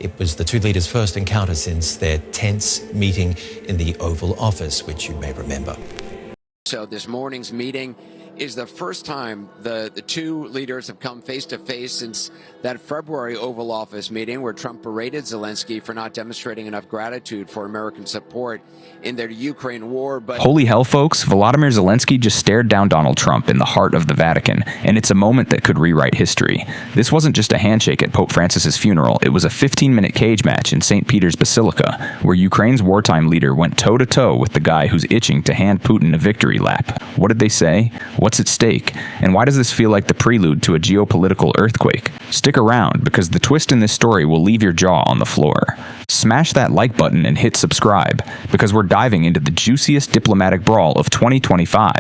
It was the two leaders' first encounter since their tense meeting in the Oval Office, which you may remember. So this morning's meeting is the first time the two leaders have come face-to-face since that February Oval Office meeting where Trump berated Zelenskyy for not demonstrating enough gratitude for American support in their Ukraine war. But holy hell, folks, Volodymyr Zelenskyy just stared down Donald Trump in the heart of the Vatican, and it's a moment that could rewrite history. This wasn't just a handshake at Pope Francis's funeral, it was a 15-minute cage match in St. Peter's Basilica, where Ukraine's wartime leader went toe-to-toe with the guy who's itching to hand Putin a victory lap. What did they say? What's at stake? And why does this feel like the prelude to a geopolitical earthquake? Stick around, because the twist in this story will leave your jaw on the floor. Smash that like button and hit subscribe, because we're diving into the juiciest diplomatic brawl of 2025.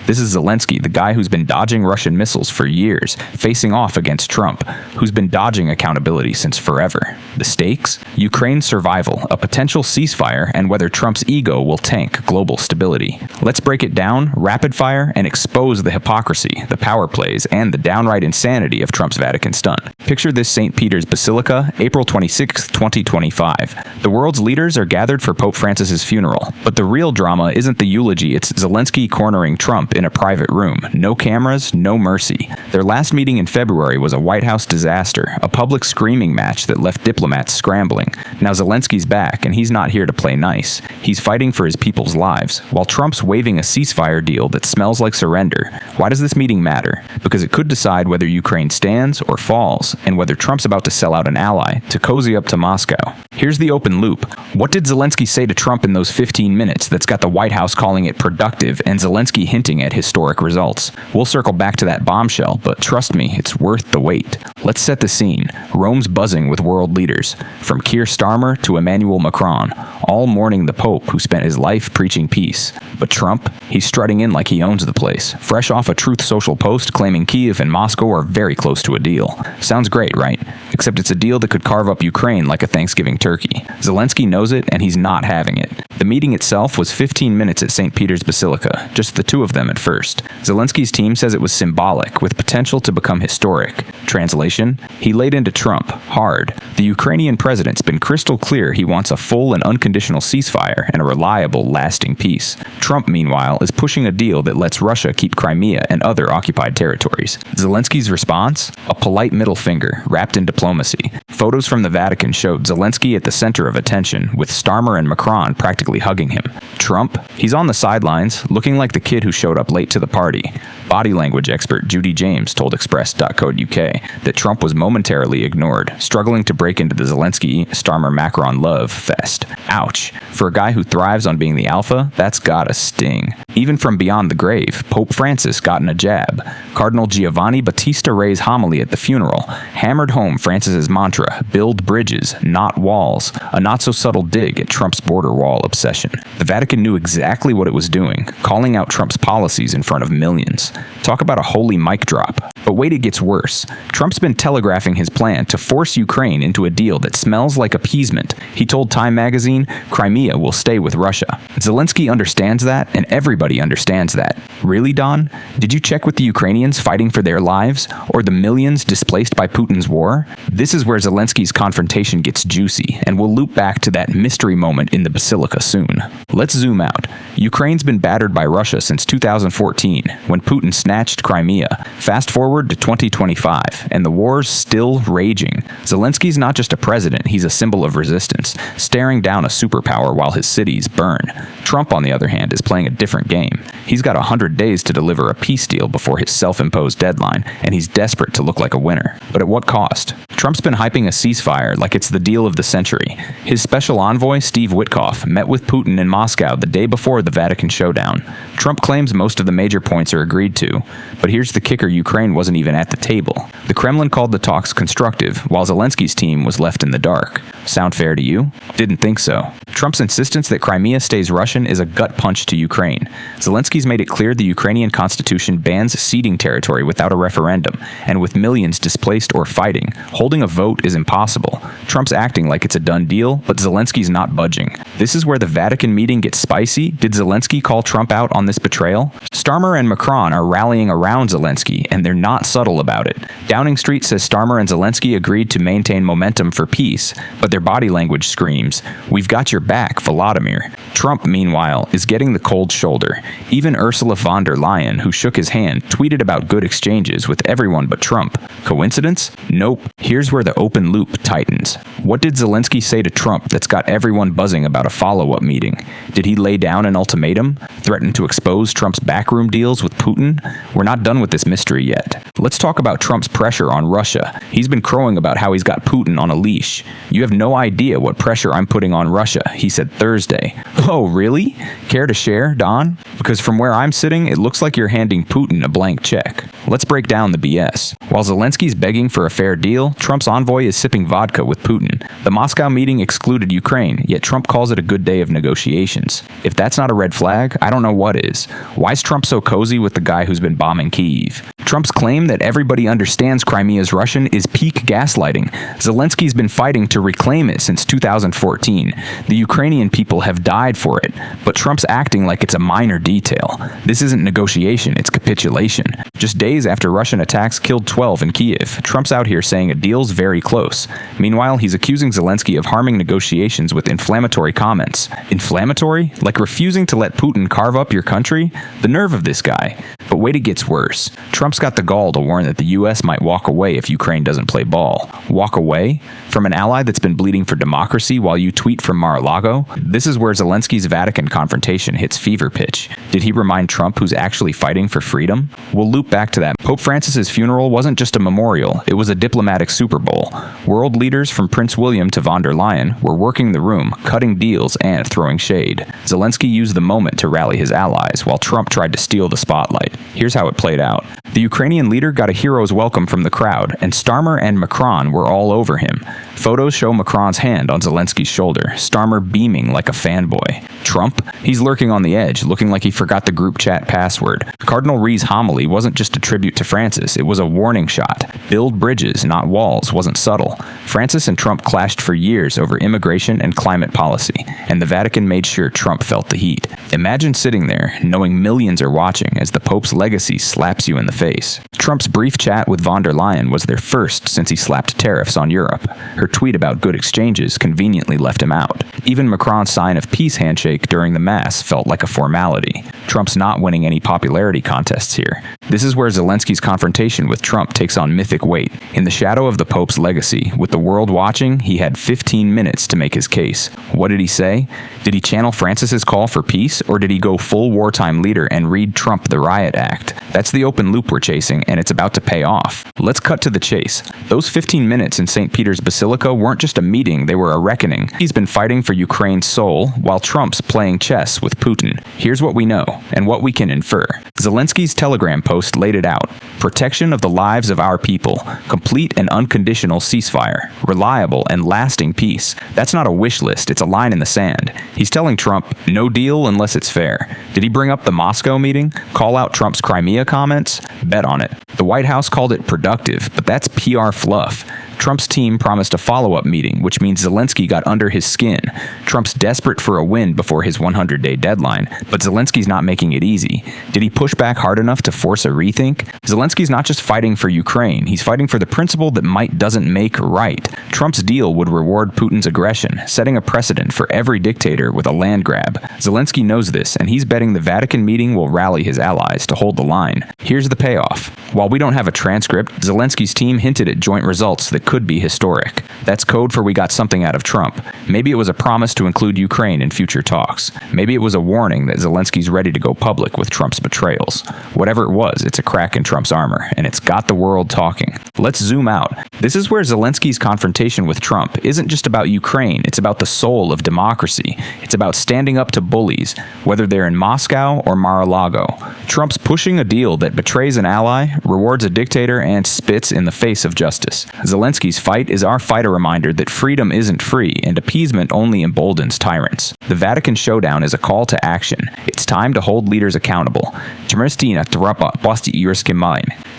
This is Zelenskyy, the guy who's been dodging Russian missiles for years, facing off against Trump, who's been dodging accountability since forever. The stakes? Ukraine's survival, a potential ceasefire, and whether Trump's ego will tank global stability. Let's break it down, rapid fire, and expose the hypocrisy, the power plays, and the downright insanity of Trump's Vatican stunt. Picture this St. Peter's Basilica, April 26, 2025. The world's leaders are gathered for Pope Francis's funeral, but the real drama isn't the eulogy, it's Zelenskyy cornering Trump in a private room. No cameras, no mercy. Their last meeting in February was a White House disaster, a public screaming match that left diplomats scrambling. Now Zelensky's back, and he's not here to play nice. He's fighting for his people's lives, while Trump's waving a ceasefire deal that smells like surrender. Why does this meeting matter? Because it could decide whether Ukraine stands or falls, and whether Trump's about to sell out an ally to cozy up to Moscow. Here's the open loop. What did Zelenskyy say to Trump in those 15 minutes that's got the White House calling it productive and Zelenskyy hinting at historic results? We'll circle back to that bombshell, but trust me, it's worth the wait. Let's set the scene. Rome's buzzing with world leaders, from Keir Starmer to Emmanuel Macron, all mourning the Pope who spent his life preaching peace. But Trump, he's strutting in like he owns the place, fresh off a Truth Social post claiming Kyiv and Moscow are very close to a deal. Sounds great, right? Except it's a deal that could carve up Ukraine like a Thanksgiving turkey. Zelenskyy knows it, and he's not having it. The meeting itself was 15 minutes at St. Peter's Basilica, just the two of them at first. Zelensky's team says it was symbolic, with potential to become historic. Translation? He laid into Trump, hard. The Ukrainian president's been crystal clear he wants a full and unconditional ceasefire and a reliable, lasting peace. Trump, meanwhile, is pushing a deal that lets Russia keep Crimea and other occupied territories. Zelensky's response? A polite middle finger, wrapped in diplomacy. Photos from the Vatican showed Zelenskyy at the center of attention, with Starmer and Macron practically hugging him. Trump? He's on the sidelines, looking like the kid who showed up late to the party. Body language expert Judy James told Express.co.uk that Trump was momentarily ignored, struggling to break into the Zelenskyy-Starmer-Macron love fest. Ouch. For a guy who thrives on being the alpha, that's gotta sting. Even from beyond the grave, Pope Francis got in a jab. Cardinal Giovanni Battista Re's homily at the funeral hammered home Francis's mantra, build bridges, not walls, a not-so-subtle dig at Trump's border wall obsession. The Vatican knew exactly what it was doing, calling out Trump's policies in front of millions. Talk about a holy mic drop. But wait, it gets worse. Trump's been telegraphing his plan to force Ukraine into a deal that smells like appeasement. He told Time magazine, Crimea will stay with Russia. Zelenskyy understands that, and everybody understands that. Really, Don? Did you check with the Ukrainians fighting for their lives? Or the millions displaced by Putin's war? This is where Zelensky's confrontation gets juicy, and we'll loop back to that mystery moment in the Basilica soon. Let's zoom out. Ukraine's been battered by Russia since 2014, when Putin snatched Crimea. Fast forward to 2025, and the war's still raging. Zelensky's not just a president, he's a symbol of resistance, staring down a superpower while his cities burn. Trump, on the other hand, is playing a different game. He's got 100 days to deliver a peace deal before his self-imposed deadline, and he's desperate to look like a winner. But at what cost? Trump's been hyping a ceasefire like it's the deal of the century. His special envoy, Steve Witkoff, met with Putin in Moscow the day before the Vatican showdown. Trump claims most of the major points are agreed to, but here's the kicker: Ukraine wasn't even at the table. The Kremlin called the talks constructive, while Zelensky's team was left in the dark. Sound fair to you? Didn't think so. Trump's insistence that Crimea stays Russian is a gut punch to Ukraine. Zelensky's made it clear the Ukrainian constitution bans ceding territory without a referendum, and with millions displaced or fighting, holding a vote is impossible. Trump's acting like it's a done deal, but Zelensky's not budging. This is where the Vatican meeting gets get spicy? Did Zelenskyy call Trump out on this betrayal? Starmer and Macron are rallying around Zelenskyy, and they're not subtle about it. Downing Street says Starmer and Zelenskyy agreed to maintain momentum for peace, but their body language screams, "We've got your back, Volodymyr." Trump, meanwhile, is getting the cold shoulder. Even Ursula von der Leyen, who shook his hand, tweeted about good exchanges with everyone but Trump. Coincidence? Nope. Here's where the open loop tightens. What did Zelenskyy say to Trump that's got everyone buzzing about a follow-up meeting? Did he lay down an ultimatum? Threaten to expose Trump's backroom deals with Putin? We're not done with this mystery yet. Let's talk about Trump's pressure on Russia. He's been crowing about how he's got Putin on a leash. "You have no idea what pressure I'm putting on Russia," he said Thursday. Oh, really? Care to share, Don? Because from where I'm sitting, it looks like you're handing Putin a blank check. Let's break down the BS. While Zelensky's begging for a fair deal, Trump's envoy is sipping vodka with Putin. The Moscow meeting excluded Ukraine, yet Trump calls it a good day of negotiations. If that's not a red flag, I don't know what is. Why is Trump so cozy with the guy who's been bombing Kyiv? Trump's claim that everybody understands Crimea's Russian is peak gaslighting. Zelensky's been fighting to reclaim it since 2014. The Ukrainian people have died for it, but Trump's acting like it's a minor detail. This isn't negotiation, it's capitulation. Just days after Russian attacks killed 12 in Kyiv, Trump's out here saying a deal's very close. Meanwhile, he's accusing Zelenskyy of harming negotiations with inflammatory comments. Inflammatory? Like refusing to let Putin carve up your country? The nerve of this guy. But wait, it gets worse. Trump's got the gall to warn that the US might walk away if Ukraine doesn't play ball. Walk away? From an ally that's been bleeding for democracy while you tweet from Mar-a-Lago? This is where Zelensky's Vatican confrontation hits fever pitch. Did he remind Trump who's actually fighting for freedom? We'll loop back to that. Pope Francis's funeral wasn't just a memorial, it was a diplomatic Super Bowl. World leaders from Prince William to von der Leyen were working the room, cutting deals and throwing shade. Zelenskyy used the moment to rally his allies, while Trump tried to steal the spotlight. Here's how it played out. The Ukrainian leader got a hero's welcome from the crowd, and Starmer and Macron were all over him. Photos show Macron's hand on Zelensky's shoulder, Starmer beaming like a fanboy. Trump? He's lurking on the edge, looking like he forgot the group chat password. Cardinal Ree's homily wasn't just a tribute to Francis, it was a warning shot. Build bridges, not walls, wasn't subtle. Francis and Trump clashed for years over immigration and climate policy, and the Vatican made sure Trump felt the heat. Imagine sitting there, knowing millions are watching as the Pope's legacy slaps you in the face. Trump's brief chat with von der Leyen was their first since he slapped tariffs on Europe. Her tweet about good exchanges conveniently left him out. Even Macron's sign of peace handshake during the Mass felt like a formality. Trump's not winning any popularity contests here. This is where Zelensky's confrontation with Trump takes on mythic weight. In the shadow of the Pope's legacy, with the world watching, he had 15 minutes to make his case. What did he say? Did he channel Francis's call for peace, or did he go full wartime leader and read Trump the Riot Act? That's the open loop we're chasing, and it's about to pay off. Let's cut to the chase. Those 15 minutes in St. Peter's Basilica weren't just a meeting, they were a reckoning. He's been fighting for Ukraine's soul, while Trump's playing chess with Putin. Here's what we know, and what we can infer. Zelensky's Telegram post laid it out. Protection of the lives of our people. Complete and unconditional ceasefire. Reliable and lasting peace. That's not a wish list, it's a line in the sand. He's telling Trump, no deal unless it's fair. Did he bring up the Moscow meeting? Call out Trump's Crimea comments? Bet on it. The White House called it productive, but that's PR fluff. Trump's team promised a follow-up meeting, which means Zelenskyy got under his skin. Trump's desperate for a win before his 100-day deadline, but Zelensky's not making it easy. Did he push back hard enough to force a rethink? Zelensky's not just fighting for Ukraine, he's fighting for the principle that might doesn't make right. Trump's deal would reward Putin's aggression, setting a precedent for every dictator with a land grab. Zelenskyy knows this, and he's betting the Vatican meeting will rally his allies to hold the line. Here's the payoff. While we don't have a transcript, Zelensky's team hinted at joint results that could be historic. That's code for we got something out of Trump. Maybe it was a promise to include Ukraine in future talks. Maybe it was a warning that Zelensky's ready to go public with Trump's betrayals. Whatever it was, it's a crack in Trump's armor, and it's got the world talking. Let's zoom out. This is where Zelensky's confrontation with Trump isn't just about Ukraine, it's about the soul of democracy. It's about standing up to bullies, whether they're in Moscow or Mar-a-Lago. Trump's pushing a deal that betrays an ally, rewards a dictator, and spits in the face of justice. Zelensky's fight is our fight a reminder that freedom isn't free, and appeasement only emboldens tyrants. The Vatican showdown is a call to action. It's time to hold leaders accountable.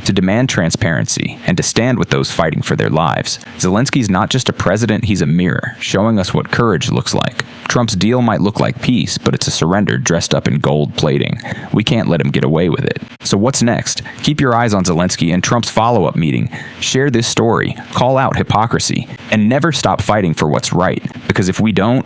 to demand transparency, and to stand with those fighting for their lives. Zelensky's not just a president, he's a mirror, showing us what courage looks like. Trump's deal might look like peace, but it's a surrender dressed up in gold plating. We can't let him get away with it. So what's next? Keep your eyes on Zelensky and Trump's follow-up meeting. Share this story, call out hypocrisy, and never stop fighting for what's right. Because if we don't,